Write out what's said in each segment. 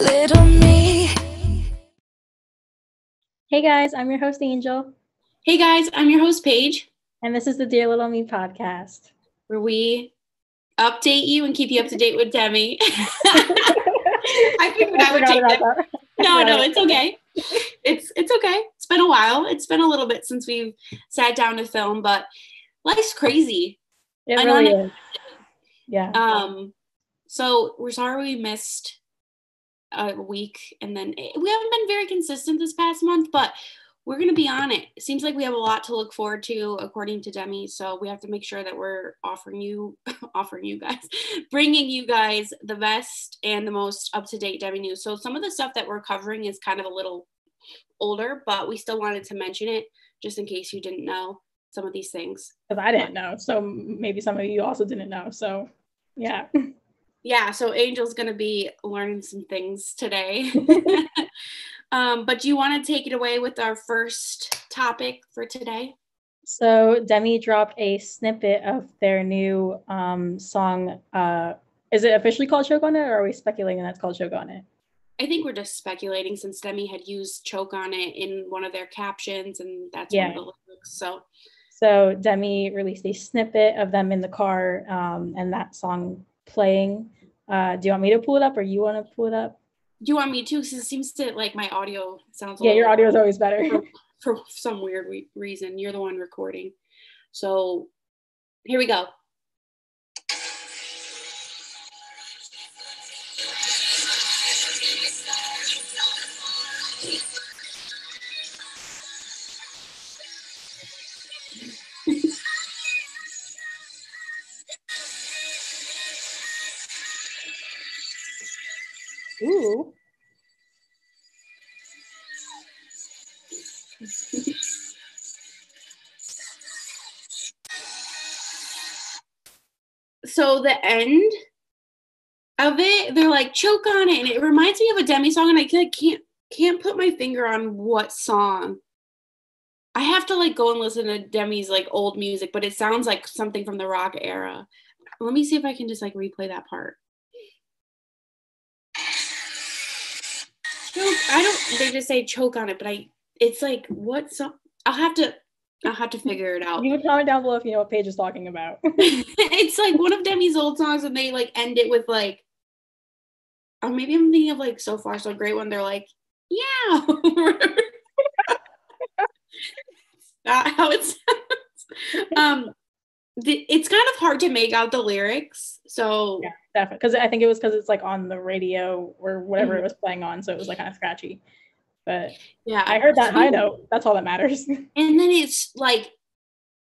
little me. Hey guys, I'm your host Angel, Hey guys, I'm your host Paige, and this is the Dear Little Me podcast. where we update you and keep you up to date with Demi. I figured I would take that. No, it's okay. It's okay. It's been a while. It's been a little bit since we've sat down to film, but life's crazy. It really is. Yeah. So we're sorry we missed a week, and then we haven't been very consistent this past month, but we're going to be on it. It seems like we have a lot to look forward to, according to Demi. So we have to make sure that we're bringing you guys the best and the most up-to-date Demi news. So some of the stuff that we're covering is kind of a little older, but we still wanted to mention it just in case you didn't know some of these things. Because I didn't know. So maybe some of you also didn't know. So yeah. Yeah, so Angel's going to be learning some things today. But do you want to take it away with our first topic for today? So Demi dropped a snippet of their new song. Is it officially called Choke on It, or are we speculating that's called Choke on It? I think we're just speculating since Demi had used Choke on It in one of their captions, and that's one of the lyrics. So Demi released a snippet of them in the car and that song playing. Do you want me to pull it up, or you want to pull it up? Do you want me to? Because it seems to like my audio sounds your audio is always better. For some weird reason. You're the one recording. So here we go. Ooh. So the end of it, they're like choke on it, and it reminds me of a Demi song, and I can't put my finger on what song. I have to like go and listen to Demi's like old music, but it sounds like something from the rock era. Let me see if I can just like replay that part. They just say choke on it, but it's like what song? I'll have to figure it out. You can comment down below if you know what Paige is talking about. It's like one of Demi's old songs, and they like end it with like, or maybe I'm thinking of like So Far So Great when they're like, yeah. How it sounds. It's kind of hard to make out the lyrics. So yeah, definitely, because I think it was because it's like on the radio or whatever it was playing on, so it was like kind of scratchy. But yeah, I heard that high note. That's all that matters. And then it's like,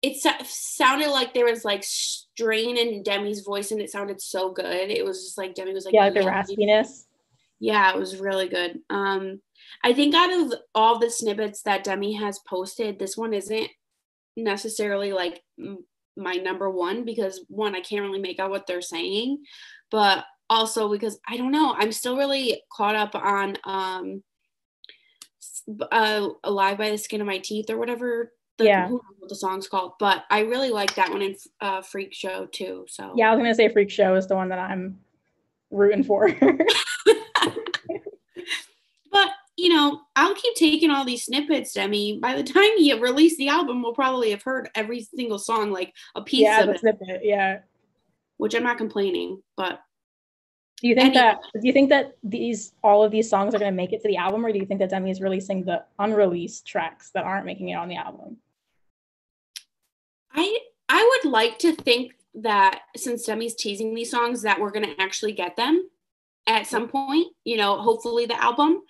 it sounded like there was like strain in Demi's voice, and it sounded so good. It was just like Demi was like, yeah, like the raspiness. Yeah, it was really good. I think out of all the snippets that Demi has posted, this one isn't necessarily like my number one, because one, I can't really make out what they're saying, but also because I don't know, I'm still really caught up on Alive by the Skin of My Teeth or whatever the song's called, but I really like that one in Freak Show too. So yeah, I was gonna say Freak Show is the one that I'm rooting for. But you know, I'll keep taking all these snippets, Demi. By the time you release the album, we'll probably have heard every single song, like a piece of it. Snippet, yeah. Which I'm not complaining, but do you think that all of these songs are going to make it to the album, or do you think that Demi is releasing the unreleased tracks that aren't making it on the album? I would like to think that since Demi's teasing these songs, that we're going to actually get them at some point, you know, hopefully the album.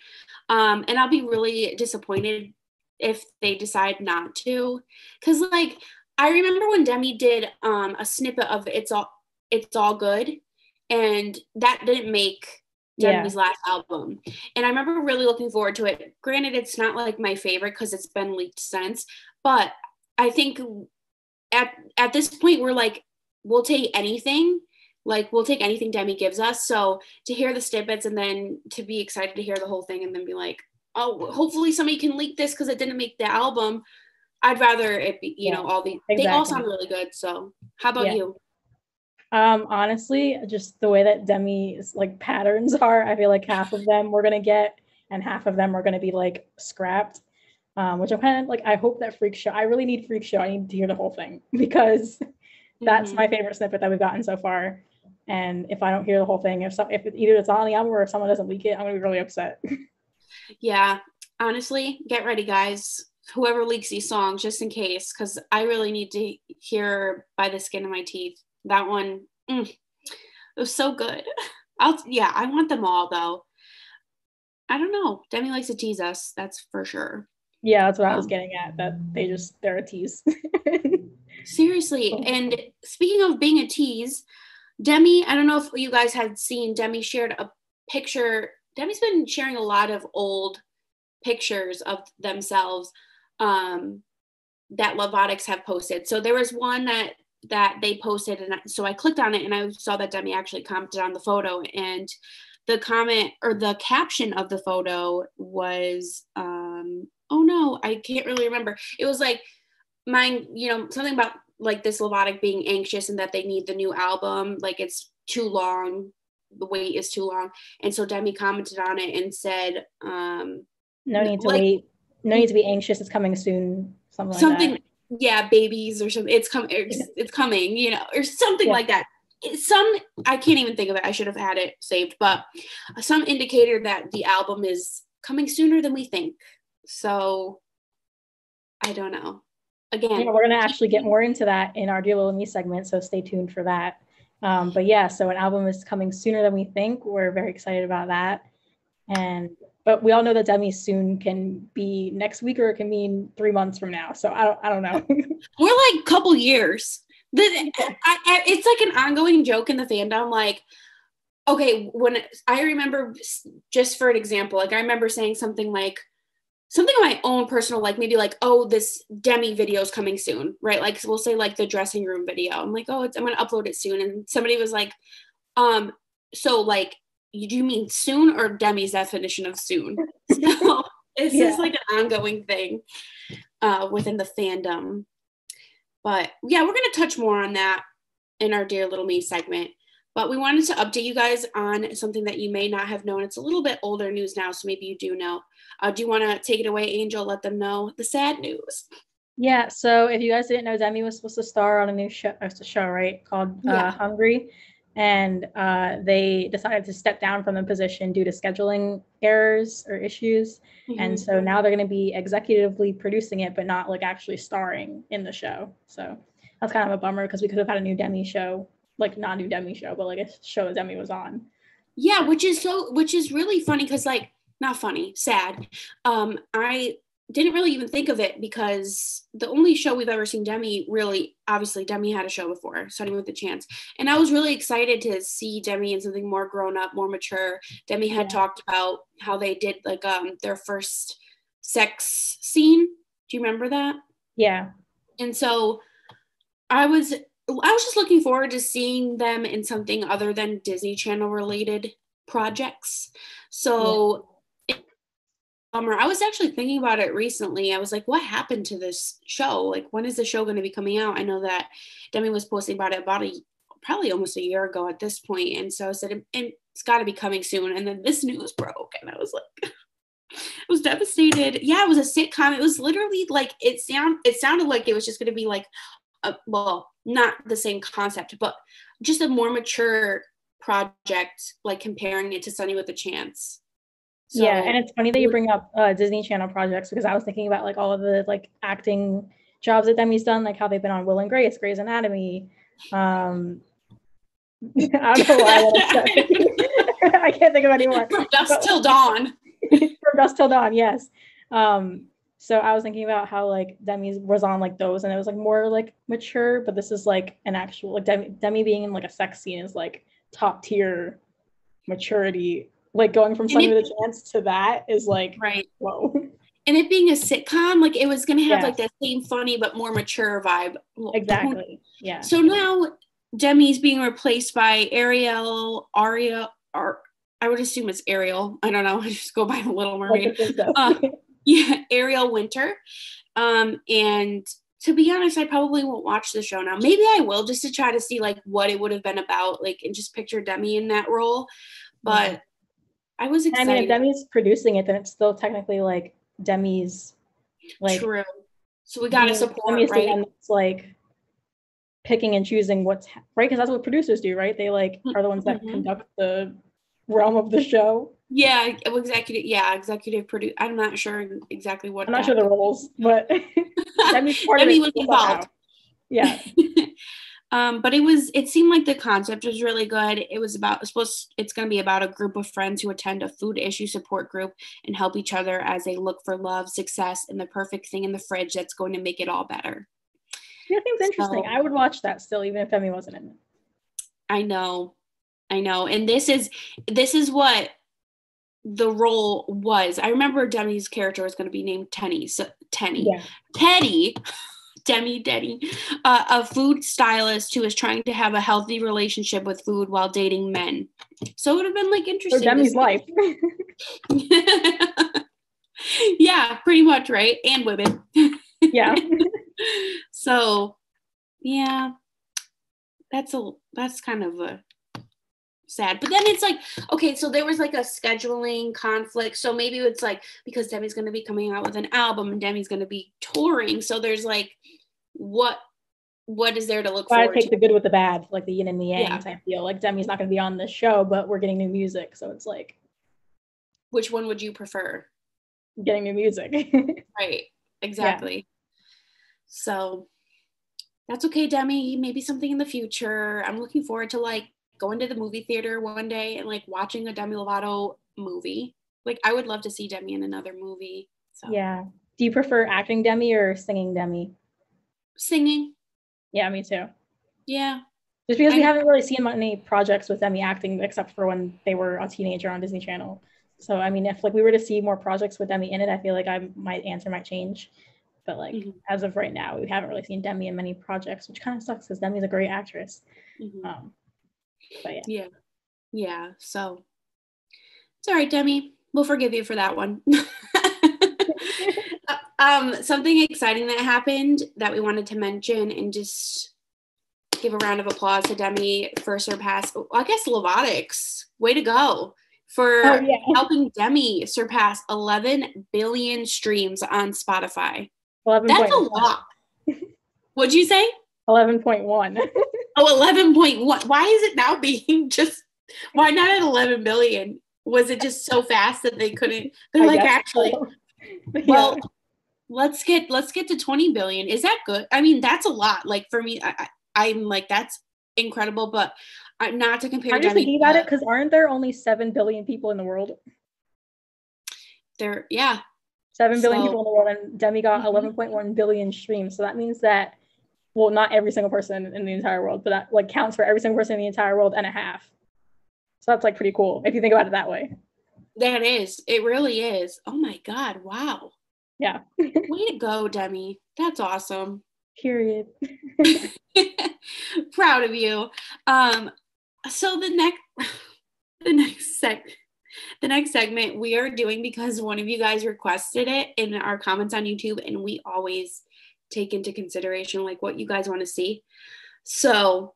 And I'll be really disappointed if they decide not to. Because, like, I remember when Demi did a snippet of It's All Good, and that didn't make Demi's last album. And I remember really looking forward to it. Granted, it's not, like, my favorite because it's been leaked since. But I think at this point, we're like, we'll take anything. Like, we'll take anything Demi gives us. So to hear the snippets and then to be excited to hear the whole thing and then be like, oh, hopefully somebody can leak this because it didn't make the album. I'd rather it be, you know, all the, they all sound really good. So how about you? Honestly, just the way that Demi's like patterns are, I feel like half of them we're gonna get, and half of them are gonna be like scrapped. Which I'm kind of like, I hope that Freak Show. I really need Freak Show. I need to hear the whole thing because that's my favorite snippet that we've gotten so far. And if I don't hear the whole thing, if either it's on the album or if someone doesn't leak it, I'm gonna be really upset. Yeah, honestly, get ready, guys. Whoever leaks these songs, just in case, because I really need to hear "By the Skin of My Teeth." That one, it was so good. I want them all though. I don't know. Demi likes to tease us, that's for sure. Yeah, that's what I was getting at. That they're a tease. Seriously. And speaking of being a tease, Demi, I don't know if you guys had seen, Demi shared a picture. Demi's been sharing a lot of old pictures of themselves that Lovatics have posted. So there was one that they posted, and so I clicked on it and I saw that Demi actually commented on the photo, and the comment or the caption of the photo was oh no, I can't really remember. It was like mine, something about like this Lovatic being anxious and that they need the new album, like it's too long, the wait is too long. And so Demi commented on it and said no need to wait, no need to be anxious, it's coming soon, something like that. Yeah, babies or something, it's coming, or something like that. I can't even think of it, I should have had it saved, but some indicator that the album is coming sooner than we think. So I don't know. Again, we're going to actually get more into that in our Dear Little Me segment, so stay tuned for that. But yeah, so an album is coming sooner than we think. We're very excited about that. But we all know that Demi soon can be next week or it can mean 3 months from now. So I don't know. We're like a couple years. It's like an ongoing joke in the fandom. Like, okay, when I remember, just for an example, like I remember saying something on my own personal, like maybe like, oh, this Demi video is coming soon, right? Like we'll say like the dressing room video. I'm like, oh, I'm going to upload it soon. And somebody was like, so like, do you mean soon or Demi's definition of soon? So it's just like an ongoing thing within the fandom. But yeah, we're going to touch more on that in our Dear Little Me segment. But we wanted to update you guys on something that you may not have known. It's a little bit older news now, so maybe you do know. Do you want to take it away, Angel? Let them know the sad news. Yeah, so if you guys didn't know, Demi was supposed to star on a new show, right, called Hungry. And they decided to step down from the position due to scheduling errors or issues. Mm-hmm. And so now they're going to be executively producing it, but not like actually starring in the show. So that's kind of a bummer because we could have had a new Demi show, like not a new Demi show, but like a show that Demi was on. Yeah, which is really funny because like, not funny, sad. I didn't really even think of it because the only show we've ever seen Demi really, obviously Demi had a show before, Starting with a Chance. And I was really excited to see Demi in something more grown up, more mature. Demi had talked about how they did like their first sex scene. Do you remember that? Yeah. And so I was just looking forward to seeing them in something other than Disney Channel related projects. So I was actually thinking about it recently. I was like, what happened to this show? Like, when is the show going to be coming out? I know that Demi was posting about it probably almost a year ago at this point. And so I said, and it's got to be coming soon. And then this news broke and I was like, I was devastated. Yeah, it was a sitcom. It was literally like, it sounded like it was just going to be like, not the same concept, but just a more mature project, like comparing it to Sunny with a Chance. So, yeah, and it's funny that you bring up Disney Channel projects because I was thinking about like all of the like acting jobs that Demi's done, like how they've been on Will and Grace, Grey's Anatomy. I don't know why I can't think of any more. From Dusk Till Dawn. From Dusk Till Dawn, yes. So I was thinking about how like Demi was on like those and it was like more like mature, but this is like an actual like Demi being in like a sex scene is like top tier maturity. Like going from Sunny with a Chance to that is like, right. Whoa. And it being a sitcom, like it was going to have like that same funny but more mature vibe. Exactly. Yeah. So now Demi's being replaced by Ariel, or I would assume it's Ariel. I don't know. I just go by the Little Mermaid. Ariel Winter. And to be honest, I probably won't watch the show now. Maybe I will, just to try to see like what it would have been about, like, and just picture Demi in that role. But I was excited. I mean, if Demi's producing it, then it's still technically like Demi's, like, true. So we gotta support, Demi's right? the one that's like picking and choosing what's right, because that's what producers do, right? They like are the ones that conduct the realm of the show. Yeah, executive produce. I'm not sure exactly what. I'm not sure the roles, but Demi's part Demi of it was involved. Yeah. But it seemed like the concept was really good. It's going to be about a group of friends who attend a food issue support group and help each other as they look for love, success, and the perfect thing in the fridge that's going to make it all better. Yeah, it seems interesting. I would watch that still, even if Demi wasn't in it. I know. And this is what the role was. I remember Demi's character was going to be named Tenny. So Tenny. Yeah. Teddy. Demi, a food stylist who is trying to have a healthy relationship with food while dating men. So it would have been like interesting. So Demi's life. Yeah, pretty much, right? And women. Yeah. So, yeah, that's kind of a sad. But then it's like, okay, so there was like a scheduling conflict. So maybe it's like, because Demi's going to be coming out with an album and Demi's going to be touring. So there's like, what is there to look forward to? I take the good with the bad, like the yin and the yang type deal. Like Demi's not going to be on this show, but we're getting new music. So it's like, which one would you prefer? Getting new music. Right. Exactly. Yeah. So that's okay, Demi. Maybe something in the future. I'm looking forward to like going to the movie theater one day and like watching a Demi Lovato movie. Like I would love to see Demi in another movie. So. Yeah. Do you prefer acting Demi or singing Demi? Singing. Yeah, me too. Yeah. Just because we haven't really seen any projects with Demi acting except for when they were a teenager on Disney Channel. So I mean, if like we were to see more projects with Demi in it, I feel like my answer might change. But like as of right now, we haven't really seen Demi in many projects, which kind of sucks because Demi's a great actress. But yeah. Yeah. So it's all right, Demi. We'll forgive you for that one. Something exciting that happened that we wanted to mention and just give a round of applause to Demi for Lovatics. Way to go for helping Demi surpass 11 billion streams on Spotify. 11. That's a lot. What'd you say? 11.1. Oh, 11.1. Why is it now being why not at 11 billion? Was it just so fast that they couldn't? They're like, actually, so. Well, let's get to 20 billion. Is that good? I mean, that's a lot. Like for me, I'm like, that's incredible, but not to compare. I'm just thinking about it because aren't there only 7 billion people in the world? 7 billion people in the world, and Demi got 11.1 billion streams. So that means that, well, not every single person in the entire world, but that like counts for every single person in the entire world and a half. So that's like pretty cool if you think about it that way. That is. It really is. Oh my God. Wow. Yeah. Way to go, Demi. That's awesome. Period. Proud of you. So the next segment we are doing because one of you guys requested it in our comments on YouTube, and we always take into consideration like what you guys want to see. So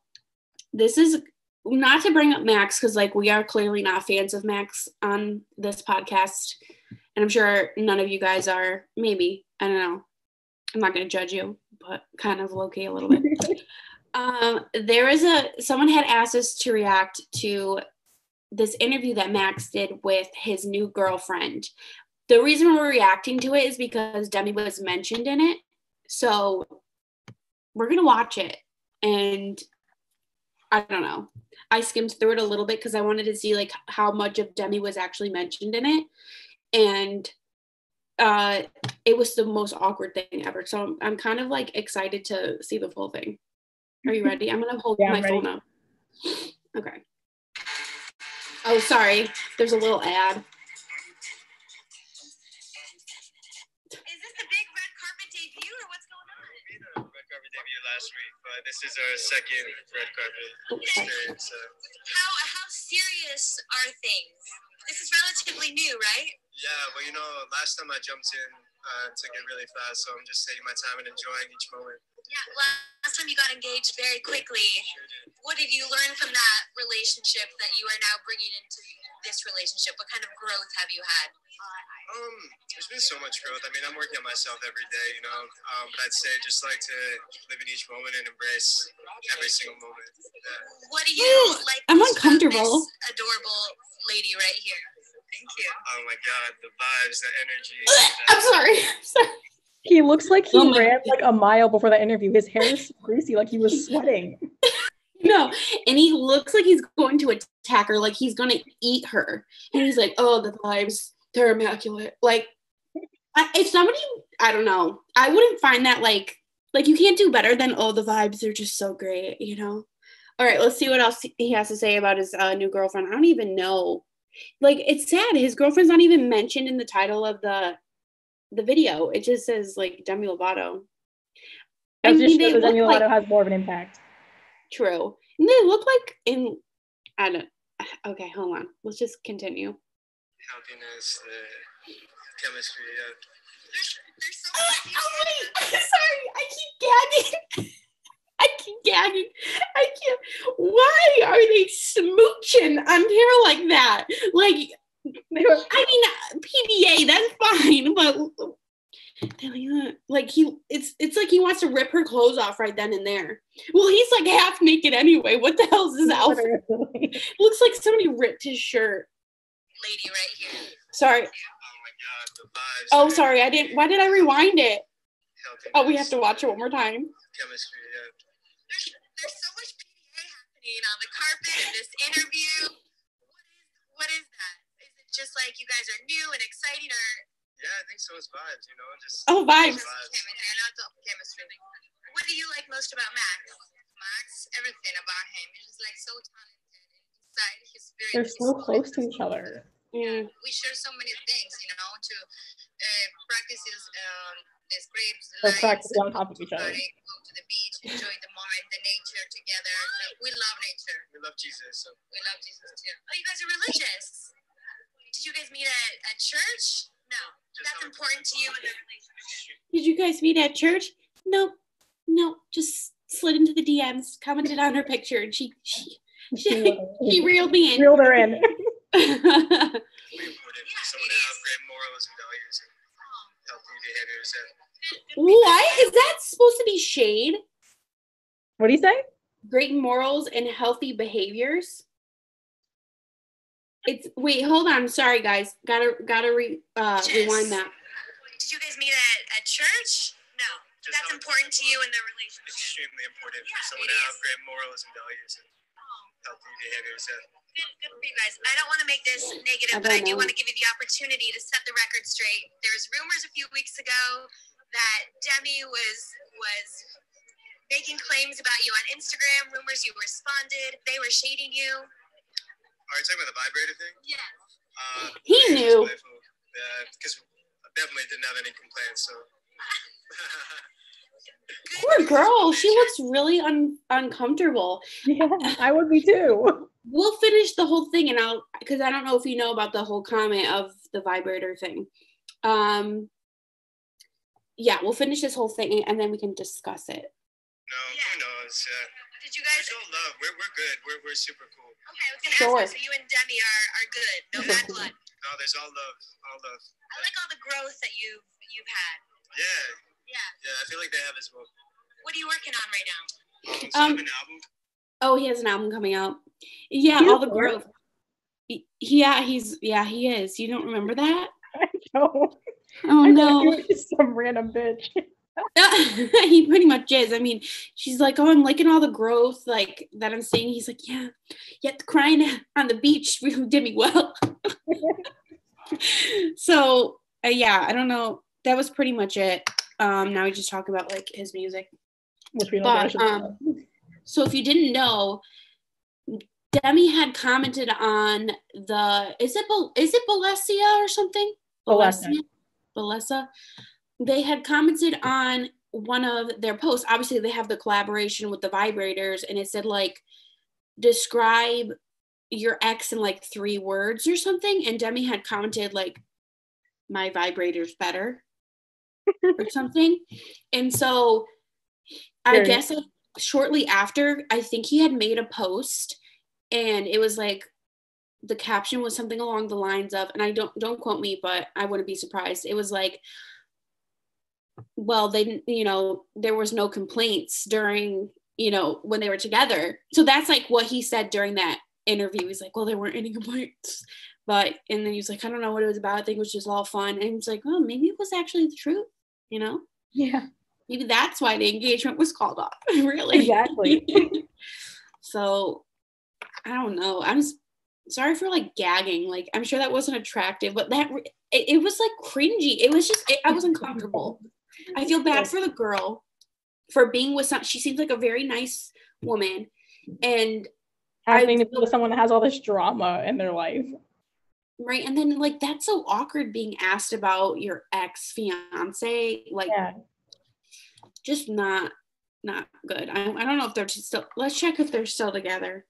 this is not to bring up Max because like we are clearly not fans of Max on this podcast, and I'm sure none of you guys are. Maybe, I don't know. I'm not going to judge you, but kind of low-key a little bit. Someone had asked us to react to this interview that Max did with his new girlfriend. The reason we're reacting to it is because Demi was mentioned in it. So we're going to watch it. And I don't know. I skimmed through it a little bit because I wanted to see like how much of Demi was actually mentioned in it. And it was the most awkward thing ever. So I'm kind of like excited to see the full thing. Are you ready? I'm going to hold my phone up. Okay. Oh, sorry. There's a little ad. Is this the big red carpet debut or what's going on? We did a red carpet debut last week, but this is our second red carpet experience. How serious are things? This is relatively new, right? Yeah, well, last time I jumped in took it really fast. So I'm just taking my time and enjoying each moment. Yeah, last time you got engaged very quickly. Sure did. What did you learn from that relationship that you are now bringing into this relationship? What kind of growth have you had? There's been so much growth. I mean, I'm working on myself every day, you know. But I'd say just like to live in each moment and embrace every single moment. Yeah. What do you like? I'm uncomfortable. This adorable lady right here. Thank you. Oh my God, the vibes, the energy. I'm sorry. He looks like he ran like a mile before that interview. His hair is greasy, like he was sweating. No, and he looks like he's going to attack her, like he's gonna eat her. And he's like, "Oh, the vibes, they're immaculate." Like, if somebody, I don't know, I wouldn't find that like you can't do better than, "Oh, the vibes are just so great," you know. All right, let's see what else he has to say about his new girlfriend. I don't even know. Like, it's sad. His girlfriend's not even mentioned in the title of the video. It just says like Demi Lovato. That just shows that Demi Lovato has more of an impact. True. And they look like okay, hold on. Let's just continue. Happiness, the chemistry. There's so much. Oh, wait. Sorry. I keep gagging. I can't. Why are they smooching on hair like that? Like, I mean, PDA, that's fine, but like it's like he wants to rip her clothes off right then and there. Well, he's like half naked anyway. What the hell is his outfit? Looks like somebody ripped his shirt. Lady right here. Sorry. Oh my God, the vibes. Oh, sorry. Why did I rewind it? Happiness, Oh, we have to watch it one more time. Chemistry, yeah. There's so much PDA happening on the carpet in this interview. What is that? Is it just like you guys are new and exciting, or? Yeah, I think so. It's vibes, you know, just vibes. Chemistry. What do you like most about Max? Max, everything about him. He's just like so talented inside. He's very. They're so close to each other. Yeah, we share so many things, you know, to practice his grapes. They're practically on top of each other. Go to the beach, enjoy the moment, the nature together. We love nature. We love Jesus. So. We love Jesus too. Oh, you guys are religious. Did you guys meet at church? No. That's important to you in the relationship. Did you guys meet at church? Nope. No, just slid into the DMs, commented on her picture, and she reeled me in. Reeled her in. It's really important for someone to have great morals and values and healthy behaviors. What? Is that supposed to be shade? What do you say? Great morals and healthy behaviors? Wait, hold on. Sorry, guys. Gotta rewind that. Did you guys meet at church? No. That's important to you in the relationship. It's extremely important for someone to have great morals and values and healthy behaviors. Good for you guys. I don't want to make this negative, but I do want to give you the opportunity to set the record straight. There was rumors a few weeks ago that Demi was making claims about you on Instagram. Rumors you responded. They were shading you. Are you talking about the vibrator thing? Yes. He knew. Yeah, because I definitely didn't have any complaints. So. Poor girl. She looks really uncomfortable. Yeah, I would be too. We'll finish the whole thing, and because I don't know if you know about the whole comment of the vibrator thing. Yeah, we'll finish this whole thing, and then we can discuss it. No, who knows? Did you guys? There's no love. We're good. We're super cool. Okay, I was gonna ask you. So you and Demi are good. No bad blood. No, there's all love. All love. I like all the growth that you've had. Yeah. Yeah, I feel like they have as well. What are you working on right now? So I have an album. Oh, he has an album coming out. Yeah, all the growth. Yeah, he is. You don't remember that? I don't. Oh, no. He's some random bitch. He pretty much is. I mean, she's like, oh, I'm liking all the growth like that I'm seeing. He's like, yeah, crying on the beach really did me well. So, yeah, I don't know. That was pretty much it. Now we just talk about like his music. Which we don't know. So if you didn't know, Demi had commented on is it Balesia or something? Balesa. They had commented on one of their posts. Obviously, they have the collaboration with the vibrators, and it said like, describe your ex in like 3 words or something. And Demi had commented like, my vibrator's better. or something. And so I guess like, shortly after, I think he had made a post, and it was like, the caption was something along the lines of, and I don't quote me, but I wouldn't be surprised. It was like, well, they didn't, you know, there was no complaints during, you know, when they were together. So that's like what he said during that interview. He's like, well, there weren't any complaints. But, and then he was like, I don't know what it was about. I think it was just all fun. And he was like, oh, maybe it was actually the truth, you know? Yeah. Maybe that's why the engagement was called off. Really? Exactly. So I don't know. I'm sorry for like gagging. Like, I'm sure that wasn't attractive, but that it was like cringy. It was just, I was uncomfortable. I feel bad for the girl for being with she seems like a very nice woman, and having to be with someone that has all this drama in their life. Right. And then like, that's so awkward being asked about your ex-fiance. Like, just not good. I don't know if they're still, let's check if they're still together.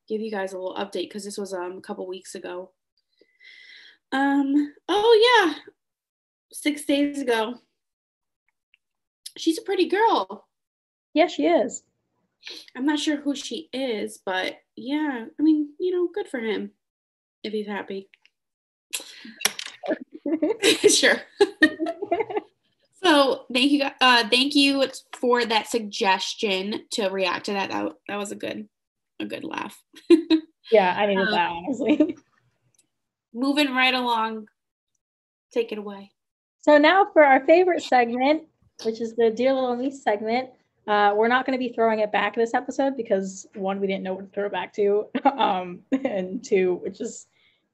Give you guys a little update because this was a couple weeks ago. Oh yeah, 6 days ago. She's a pretty girl. Yeah, she is. I'm not sure who she is, but yeah, I mean, you know, good for him if he's happy. Sure. So thank you for that suggestion to react to that. That was a good laugh. Yeah, I needed that, honestly. Moving right along. Take it away. So now for our favorite segment, which is the Dear Little Me segment. We're not going to be throwing it back this episode because, one, we didn't know what to throw it back to, and two,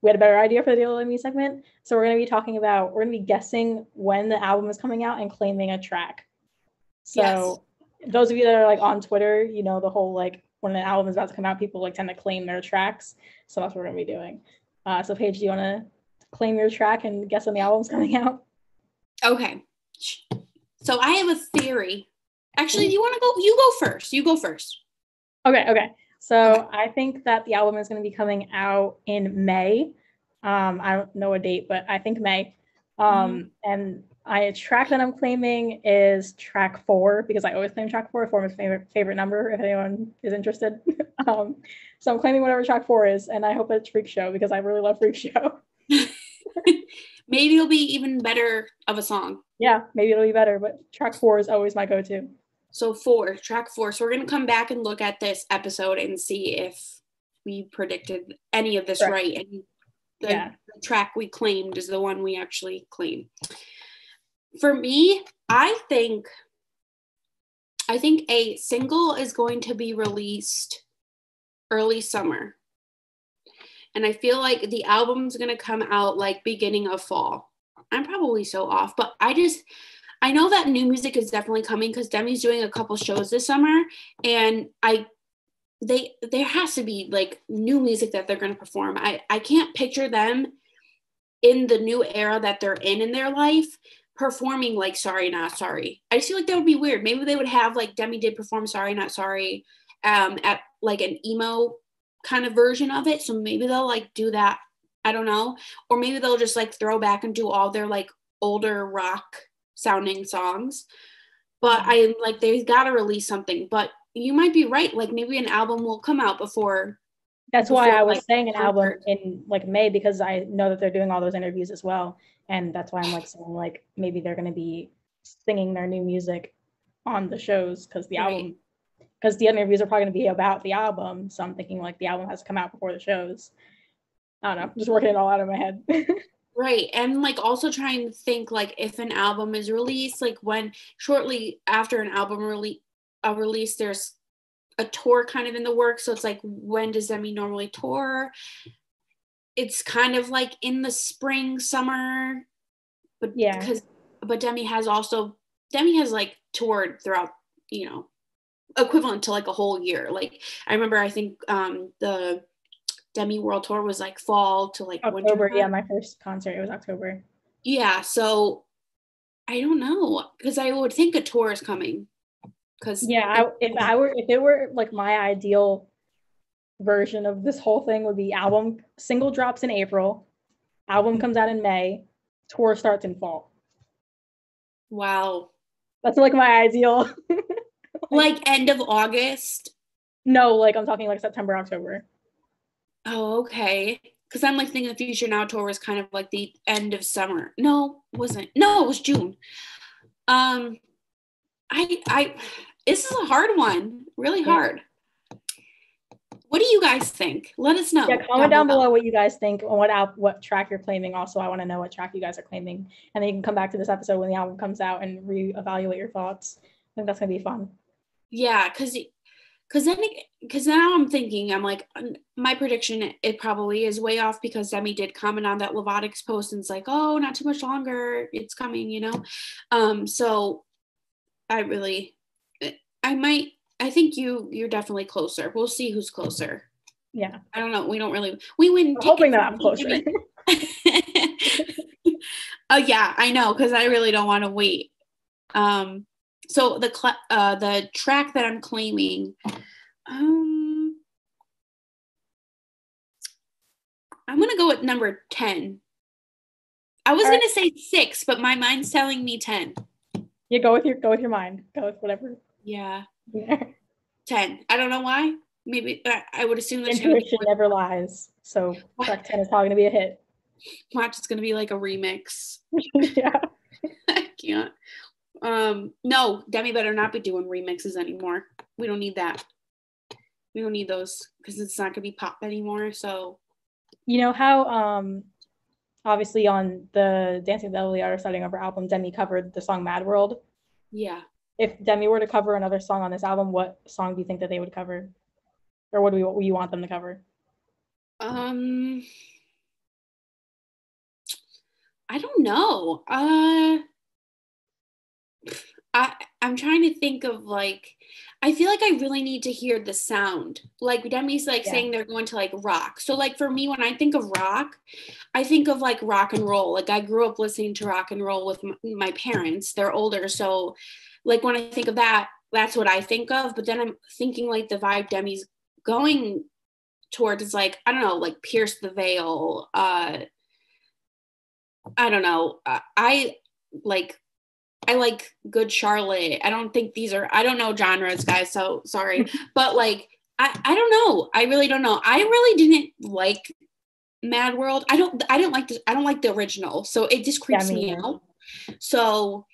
we had a better idea for the Dear Little Me segment. So we're going to be guessing when the album is coming out and claiming a track. So those of you that are like on Twitter, you know, the whole like when an album is about to come out, people like tend to claim their tracks. So that's what we're going to be doing. So Paige, do you want to claim your track and guess when the album's coming out? Okay. So I have a theory. Actually, do you want to go? You go first. You go first. Okay. So I think that the album is going to be coming out in May. I don't know a date, but I think May. And a track that I'm claiming is track 4 because I always claim track 4. 4 is my favorite number if anyone is interested. So I'm claiming whatever track 4 is, and I hope it's Freak Show because I really love Freak Show. Maybe it'll be even better of a song. Yeah, maybe it'll be better, but track 4 is always my go-to. So track 4. So we're going to come back and look at this episode and see if we predicted any of this right. And the track we claimed is the one we actually claim. For me, I think a single is going to be released early summer. And I feel like the album's going to come out like beginning of fall. I'm probably so off, but I know that new music is definitely coming because Demi's doing a couple shows this summer, and there has to be like new music that they're going to perform. I can't picture them in the new era that they're in their life performing like Sorry Not Sorry. I feel like that would be weird. Maybe they would have like Demi did perform Sorry Not Sorry at like an emo kind of version of it. So maybe they'll like do that. I don't know. Or maybe they'll just like throw back and do all their like older rock sounding songs. But I like they've got to release something. But you might be right. Like maybe an album will come out before. That's why I was saying an album in like May, because I know that they're doing all those interviews as well. And that's why I'm like saying like maybe they're going to be singing their new music on the shows because the album, because the interviews are probably going to be about the album. So I'm thinking like the album has to come out before the shows. I don't know, just working it all out of my head. Right. And like also trying to think like if an album is released, like when shortly after an album release, there's a tour kind of in the works. So it's like, when does Demi normally tour? It's kind of like in the spring, summer, but but Demi has like toured throughout, you know, equivalent to like a whole year. Like I remember, I think the Demi World Tour was like fall to like October. winter. Yeah, my first concert, it was October. Yeah, so I don't know, because I would think a tour is coming. Because if it were like my ideal version of this whole thing would be single drops in April, album comes out in May, tour starts in fall. Wow. That's like my ideal. Like end of August? No, like I'm talking like September, October. Oh, okay. Because I'm like thinking the Future Now tour was kind of like the end of summer. No, it wasn't. No, it was June. This is a hard one. Really hard. What do you guys think? Let us know. Yeah, comment down below what you guys think and what track you're claiming. Also, I want to know what track you guys are claiming. And then you can come back to this episode when the album comes out and reevaluate your thoughts. I think that's going to be fun. Yeah, because now I'm thinking, I'm like, my prediction, it probably is way off because Demi did comment on that Lovato's post and it's like, oh, not too much longer. It's coming, you know? So I think you're definitely closer. We'll see who's closer. Yeah. I don't know. We win. I'm hoping that I'm closer. Oh yeah, I know, because I really don't want to wait. So the track that I'm claiming, I'm gonna go with number 10. I was gonna say 6, but my mind's telling me 10. Yeah, go with your mind. Go with whatever. Yeah. 10. I don't know why. Maybe I would assume that intuition never lies. So track 10 is probably gonna be a hit. Watch, it's gonna be like a remix. Yeah. I can't. No, Demi better not be doing remixes anymore. We don't need that. We don't need those because it's not gonna be pop anymore. So you know how obviously on the Dancing with the Devil are starting over album, Demi covered the song Mad World. Yeah. If Demi were to cover another song on this album, what song do you think that they would cover? Or what do you want them to cover? I don't know. I'm trying to think of like, I feel like I really need to hear the sound. Like Demi's like saying they're going to like rock. So like for me, when I think of rock, I think of like rock and roll. Like I grew up listening to rock and roll with my parents. They're older. So like when I think of that, that's what I think of. But then I'm thinking like the vibe Demi's going towards is like, I don't know, like Pierce the Veil. I don't know. I like Good Charlotte. I don't think I don't know genres, guys, so sorry. But like, I don't know. I really don't know. I really didn't like Mad World. I don't like the original. So it just creeps me out. So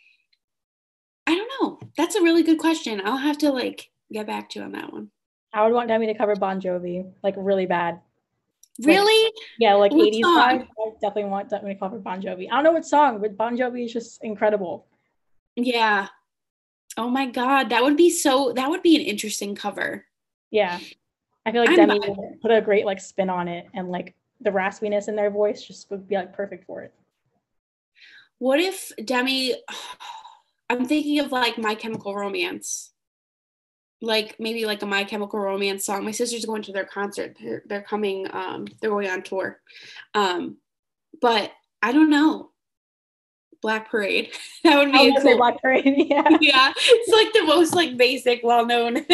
I don't know. That's a really good question. I'll have to like get back to you on that one. I would want Demi to cover Bon Jovi, like really bad. Really? Like, yeah, like what 80s song? vibe. I definitely want Demi to cover Bon Jovi. I don't know what song, but Bon Jovi is just incredible. Yeah. Oh my God. That would be an interesting cover. Yeah. I feel like Demi would put a great like spin on it, and like the raspiness in their voice just would be like perfect for it. What if Demi, I'm thinking of like My Chemical Romance. Like maybe like a My Chemical Romance song. My sister's going to their concert. They're coming, they're going on tour. But I don't know. Black Parade. That would be a cool Black Parade. Yeah. Yeah. It's like the most like basic, well-known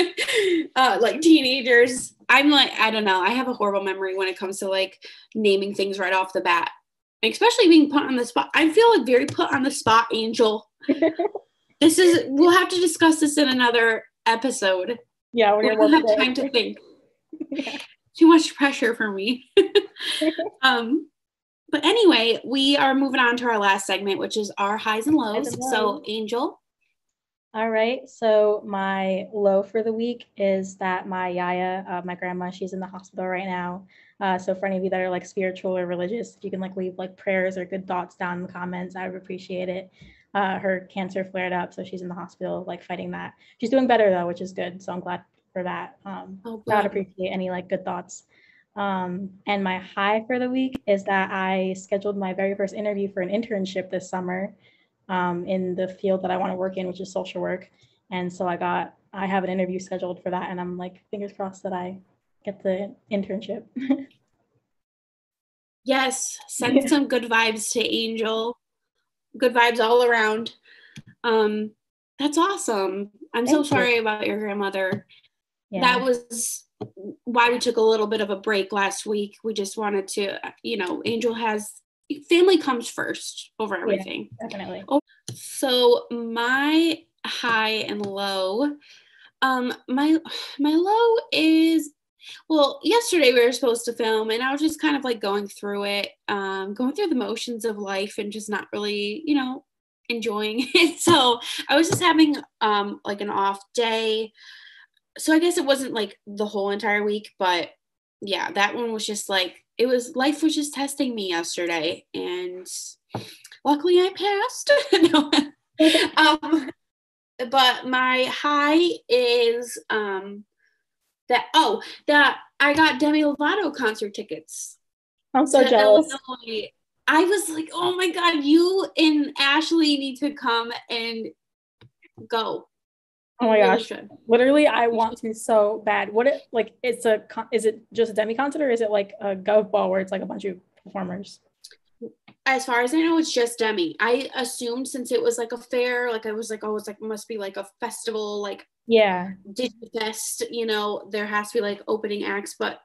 like teenagers. I'm like, I don't know. I have a horrible memory when it comes to like naming things right off the bat. Especially being put on the spot. I feel like very put on the spot, Angel. We'll have to discuss this in another episode. Yeah, we don't have time to think. Yeah. Too much pressure for me. But anyway, we are moving on to our last segment, which is our highs and lows. So, Angel. All right. So my low for the week is that my yaya, my grandma, she's in the hospital right now. So for any of you that are like spiritual or religious, if you can like leave like prayers or good thoughts down in the comments, I would appreciate it. Her cancer flared up, so she's in the hospital like fighting that. She's doing better though, which is good. So I'm glad for that. I would appreciate any like good thoughts. And my high for the week is that I scheduled my very first interview for an internship this summer in the field that I want to work in, which is social work. And so I have an interview scheduled for that, and I'm like, fingers crossed that I get the internship. Yes, send some good vibes to Angel. Good vibes all around. That's awesome. I'm so sorry about your grandmother. Yeah. That was why we took a little bit of a break last week. We just wanted to, Angel has family comes first over everything. Yeah, definitely. So my high and low, my low is, well, yesterday we were supposed to film and I was just kind of like going through it, going through the motions of life and just not really, enjoying it. So I was just having like an off day. So I guess it wasn't like the whole entire week, but yeah, that one was just like, life was just testing me yesterday and luckily I passed. No. But my high is that I got Demi Lovato concert tickets. I'm so jealous. Illinois. I was like, oh my God, you and Ashley need to come and go. Oh my gosh. Literally, I want to so bad. Is it just a Demi concert or is it like a Gov Ball where it's like a bunch of performers? As far as I know, it's just Demi. I assumed since it was like a fair, like I was like, oh, it's like must be like a festival, like yeah, DigiFest, there has to be like opening acts. But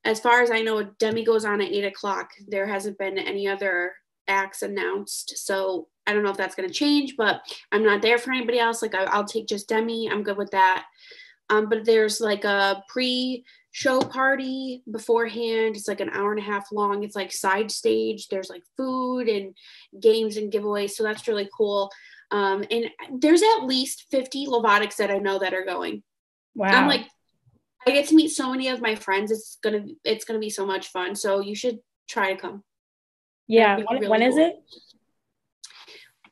as far as I know, Demi goes on at 8:00. There hasn't been any other acts announced. So I don't know if that's going to change, but I'm not there for anybody else. Like I'll take just Demi. I'm good with that. But there's like a pre-show party beforehand. It's like an hour and a half long. It's like side stage. There's like food and games and giveaways. So that's really cool. And there's at least 50 Lovatics that I know that are going. Wow. I'm like, I get to meet so many of my friends. It's gonna be so much fun. So you should try to come. Yeah. When is it?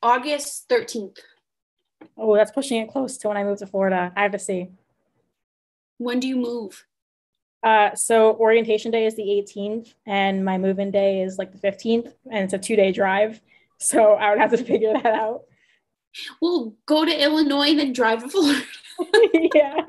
August 13th. Oh, that's pushing it close to when I move to Florida. I have to see. When do you move? So orientation day is the 18th and my move-in day is like the 15th and it's a 2-day drive. So I would have to figure that out. Well, go to Illinois and then drive to Florida. Yeah.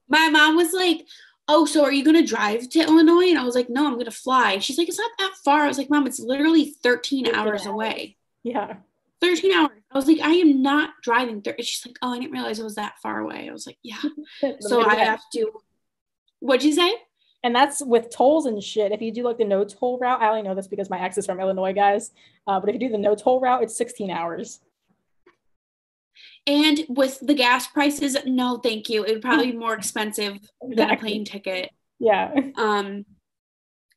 My mom was like, oh, so are you going to drive to Illinois? And I was like, no, I'm going to fly. She's like, it's not that far. I was like, Mom, it's literally 13 hours away. Yeah. 13 hours. I was like, I am not driving. She's like, oh, I didn't realize it was that far away. I was like, yeah. So I have to. What'd you say? And that's with tolls and shit. If you do like the no toll route, I only know this because my ex is from Illinois, guys. But if you do the no toll route, it's 16 hours. And with the gas prices, no, thank you. It would probably be more expensive than a plane ticket. Yeah.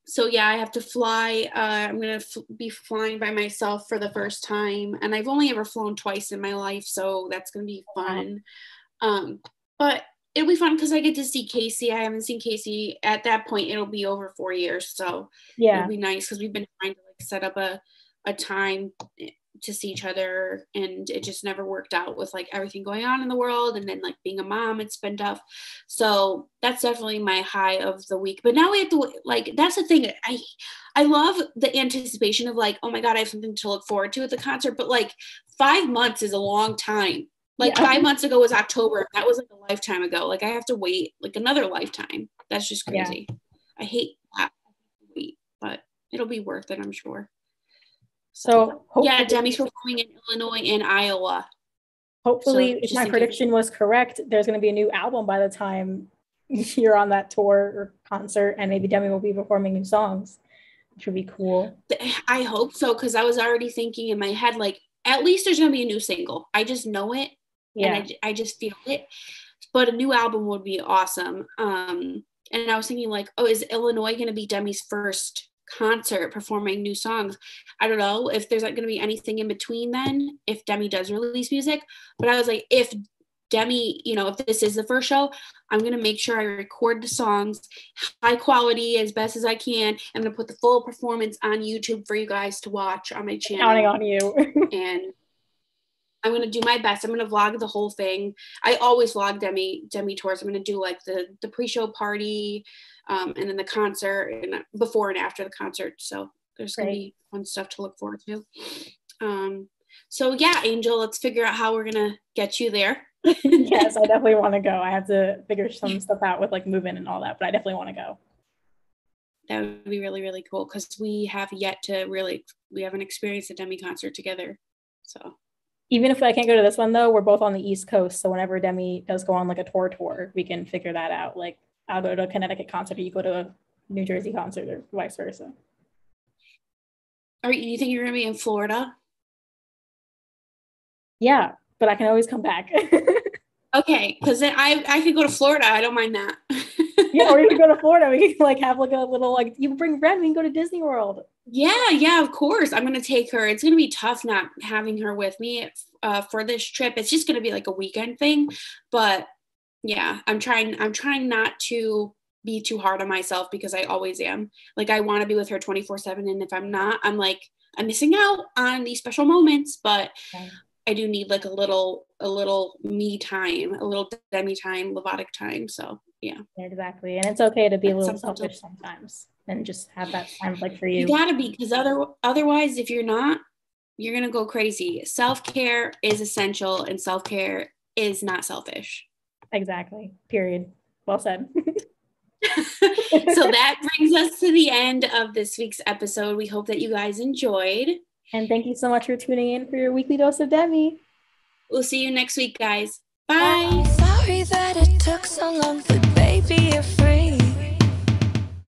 So yeah, I have to fly. I'm going to be flying by myself for the first time. And I've only ever flown twice in my life. So that's going to be fun. But it'll be fun because I get to see Casey. I haven't seen Casey at that point. It'll be over 4 years. So yeah, it'll be nice because we've been trying to like set up a time to see each other and it just never worked out with like everything going on in the world and then like being a mom, it's been tough. So that's definitely my high of the week. But now we have to like, that's the thing. I love the anticipation of like, oh my God, I have something to look forward to at the concert, but like 5 months is a long time. Like 5 months ago was October. That was like a lifetime ago. Like I have to wait like another lifetime. That's just crazy. Yeah. I hate that. But it'll be worth it, I'm sure. So yeah, Demi's performing in Illinois and Iowa. Hopefully, if my prediction was correct, there's going to be a new album by the time you're on that tour or concert, and maybe Demi will be performing new songs, which would be cool. I hope so, because I was already thinking in my head, like, at least there's going to be a new single. I just know it, and I just feel it. But a new album would be awesome. And I was thinking, like, oh, is Illinois going to be Demi's first concert performing new songs? I don't know if there's like going to be anything in between then if Demi does release music, but I was like, if Demi, if this is the first show, I'm going to make sure I record the songs high quality as best as I can. I'm going to put the full performance on YouTube for you guys to watch on my channel. Counting on you. And I'm going to do my best. I'm going to vlog the whole thing. I always vlog Demi tours. I'm going to do like the pre-show party, and then the concert and before and after the concert. So there's going to be fun stuff to look forward to. So yeah, Angel, let's figure out how we're going to get you there. Yes, I definitely want to go. I have to figure some stuff out with like moving and all that, but I definitely want to go. That would be really, really cool because we haven't experienced a Demi concert together. So even if I can't go to this one though, we're both on the East Coast. So whenever Demi does go on like a tour, we can figure that out. Like I'll go to a Connecticut concert or you go to a New Jersey concert or vice versa. You think you're going to be in Florida? Yeah, but I can always come back. Okay, because then I could go to Florida. I don't mind that. Yeah, or you could go to Florida. We can like have like a little like you bring Ren, we can go to Disney World. Yeah, of course. I'm gonna take her. It's gonna be tough not having her with me for this trip. It's just gonna be like a weekend thing, but yeah, I'm trying not to be too hard on myself because I always am. Like I want to be with her 24/7, and if I'm not, I'm like I'm missing out on these special moments. But Right. I do need like a little me time, a little Demi time, Lovato time. So yeah, Exactly, and it's okay to be a little something selfish sometimes and just have that time like for you. you gotta be, because otherwise, if you're not, you're gonna go crazy. Self-care is essential, and self-care is not selfish. Exactly. Period. Well said. So that brings us to the end of this week's episode. We hope that you guys enjoyed. And thank you so much for tuning in for your weekly dose of Demi. We'll see you next week, guys. Bye. Sorry that it took so long, but baby, you're free.